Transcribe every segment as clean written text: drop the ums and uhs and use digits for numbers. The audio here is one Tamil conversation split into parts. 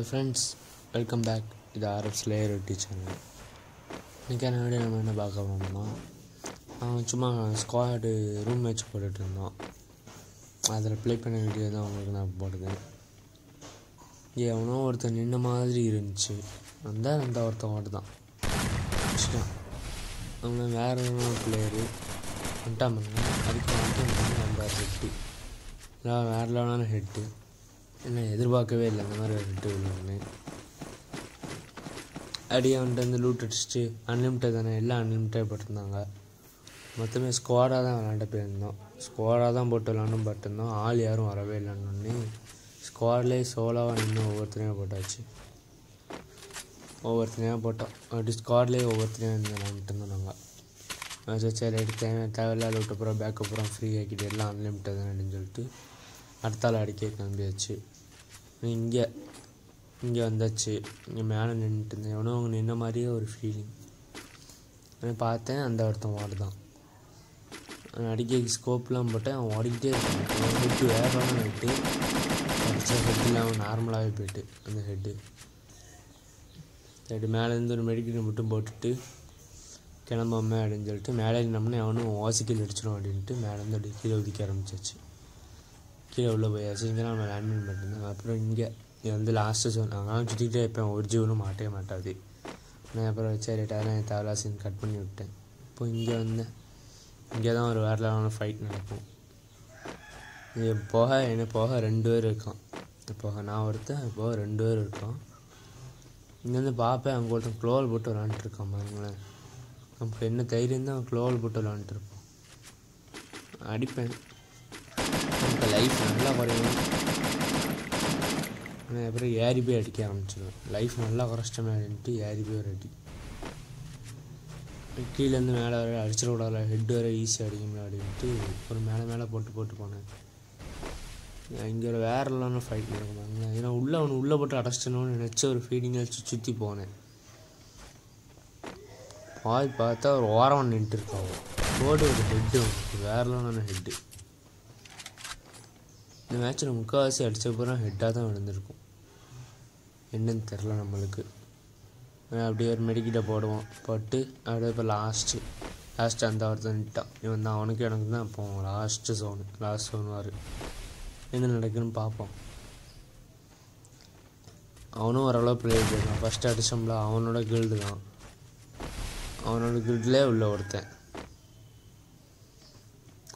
Friends, welcome back. இது RF Slayer சேனல். இன்றைக்கான வீடியோ நம்ம என்ன பார்க்க போனோம்னா, சும்மா ஸ்குவாடு ரூம் மேட்ச் போட்டுட்டு இருந்தோம். அதில் ப்ளே பண்ண வீடியோ தான் உங்களுக்கு நான் போடுவேன். எவனோ ஒருத்தன் நின்ன மாதிரி இருந்துச்சு. அந்த ஒருத்தன் மட்டும் தான் அவங்க வேறு பிளேயரு வந்துட்டான் பண்ண. அதுக்கு வந்துட்டு அந்த ஹெட்டு வேறு லெவலான ஹெட்டு. என்ன எதிர்பார்க்கவே இல்லை அந்த மாதிரி ஒரு ஹெட்டு விழுன்னு. அடியே வந்துட்டு வந்து லூட் அடிச்சுட்டு அன்லிமிட்டட் தானே, எல்லாம் அன்லிமிட்டட் போட்டிருந்தாங்க. மொத்தமே ஸ்குவாடாக தான் விளாண்ட போயிருந்தோம். ஸ்குவாடாக தான் போட்டு விளாண்டும் பட்டிருந்தோம். ஆள் யாரும் வரவே இல்லைன்னு ஸ்குவாட்லேயே சோலாவாக நின்று ஒவ்வொருத்தரையும் போட்டாச்சு. ஒவ்வொருத்தனையாக போட்டோம். அப்படி ஸ்குவாட்லேயே ஒவ்வொருத்தரையும் நின்று விளாண்டுட்டு இருந்தோம். நாங்கள் சரி எடுத்தேன், தேவையில்லாத லூட் அப்புறம் பேக் அப்புறம் ஃப்ரீ ஆக்கிட்டு எல்லாம் அன்லிமிட்டட் தானே அப்படின்னு சொல்லிட்டு அடுத்தாள் அடிக்க கிளம்பியாச்சு. இங்கே வந்தாச்சு. இங்கே மேலே நின்றுட்டு இருந்தேன். எவனோ அவங்க நின்ன மாதிரியே ஒரு ஃபீலிங். நான் பார்த்தேன், அந்த ஒருத்தன் வாடு தான். அடிக்க ஸ்கோப்லாம் போட்டேன். அவன் ஓடிக்கிட்டே இருக்கான். அவன் ஹெட்டு வேறான ஹெட்டு அடித்த ஹெட்டில் அவன் நார்மலாகவே போயிட்டு அந்த ஹெட்டு சரி மேலேருந்து ஒரு மெடிக்கல் மட்டும் போட்டுட்டு கிளம்பாம அப்படின்னு சொல்லிட்டு மேலே நம்மனே அவனும் வாசிக்கல் அடிச்சிடும் அப்படின்ட்டு மேலேருந்து அப்படி கீழே ஒதுக்க ஆரம்பிச்சாச்சு. கீழே உள்ளே போயாச்சு. இங்கே நம்ம லேண்ட்மின் பண்ணியிருந்தோம். அப்புறம் இங்கே வந்து லாஸ்ட்டு சொன்னாங்க சுற்றிக்கிட்டே இருப்பேன். ஒரு ஜீவனும் மாட்டவே மாட்டாது. நான் அப்புறம் சரி அதெல்லாம் தேவலாசின்னு கட் பண்ணி விட்டேன். இப்போ இங்கே வந்தேன். இங்கே தான் ஒரு வேறு லெவலான ஃபைட் நடக்கும். இது போக என்ன போக 2 பேர் இருக்கான். போக நான் ஒருத்தன், போக 2 பேர் இருக்கான். இங்கேருந்து பார்ப்பேன், அங்கே ஒருத்தன் க்ளோவல் போட்டு விளாண்டுருக்கான் பாருங்களேன். நமக்கு என்ன தைரியம் தான் க்ளோவல் போட்டு விளாண்டுருப்போம். அடிப்பேன். நமக்கு லைஃப் நல்லா குறையும். ஆனால் அப்புறம் ஏறி போய் அடிக்க ஆரம்பிச்சிடுவேன். லைஃப் நல்லா குறைச்சிட்டோமே அப்படின்ட்டு ஏறி போய் ஒரு அடி. கீழேருந்து மேலே வர அடிச்சிடக்கூடாது, ஹெட் வர ஈஸியாக அடிக்கணும் அப்படின்ட்டு ஒரு மேலே போட்டு போனேன். இங்கே ஒரு வேறெல்லாம் ஃபைட் நடக்குமாங்க. ஏன்னா அவனை உள்ளே போட்டு அடைச்சிட்டணும்னு நினச்ச ஒரு ஃபீலிங்கை சுற்றி போனேன். பார்த்தா ஒரு ஓரம் நின்றுட்டு இருக்கான். போட்டு ஒரு ஹெட்டு வேறெல்லாம் ஹெட்டு. இந்த மேட்ச்சில் முக்கால்வாசி அடித்த பூரா ஹெட்டாக தான் விழுந்திருக்கும். என்னன்னு தெரில நம்மளுக்கு. அப்படியே ஒரு மெடிக்கிட்ட போடுவோம். போட்டு அப்படியே இப்போ லாஸ்ட்டு அந்த ஒருத்தன் நிட்டான். இவன் தான் அவனுக்கு எனக்கு தான் இப்போ லாஸ்ட் ஜோன் வார் என்ன நடக்குதுன்னு பார்ப்போம். அவனும் ஓரளவு பிளேயர் போயிருக்கான். ஃபஸ்ட்டு அடிச்சோம்ல அவனோட கில்டு தான். அவனோட கில்ட்லேயே உள்ள ஒருத்தன்.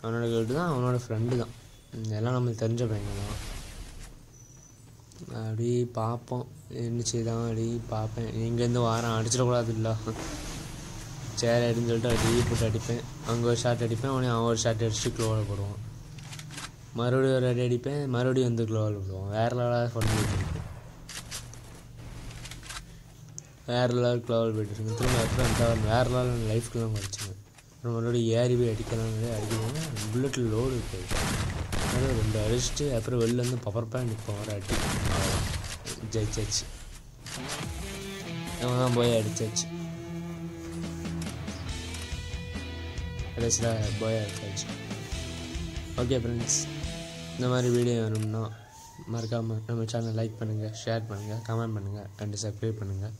அவனோட கில்டு தான், அவனோட ஃப்ரெண்டு தான். இதெல்லாம் நம்மளுக்கு தெரிஞ்ச பையங்க தான். அப்படி பார்ப்போம் என்ன செய்தான். அப்படி பார்ப்பேன். இங்கேருந்து வாரம் அடிச்சிடக்கூடாது இல்லை சேர் அப்படின்னு சொல்லிட்டு அடி போட்டு அடிப்பேன். அங்கே ஒரு ஷாட் அடிப்பேன். அவன் ஒரு ஷாட் அடிச்சுட்டு க்ளோவில் போடுவான். மறுபடியும் ஒரு அடி அடிப்பேன். மறுபடியும் வந்து க்ளோவில் போடுவான். வேறு லெவலாக பண்ணிட்டு இருப்பேன். வேறு லெவல் க்ளோவில் போய்ட்டு இருக்கேன். திரும்ப அப்புறம் அந்த வேறு லெவல் லைஃப்க்குலாம் குறைச்சிங்க. அப்புறம் மறுபடியும் ஏறி போய் அடிக்கலாம் அடிக்கணும். புல்லட்டில் லோடு இருக்காது. அப்புறம் 2 அடிச்சுட்டு அப்புறம் வெளில வந்து பவர் பேண்ட் நிற்போம். ஒரு அடி ஜெயிச்சாச்சு. அவன் தான் போய் அடித்தாச்சு. கடைசியில் போய் அடித்தாச்சு. ஓகே ஃப்ரெண்ட்ஸ், இந்த மாதிரி வீடியோ வேணும்னா மறக்காமல் நம்ம சேனலை லைக் பண்ணுங்கள், ஷேர் பண்ணுங்கள், கமெண்ட் பண்ணுங்கள் அண்ட் சப்ஸ்கிரைப் பண்ணுங்கள்.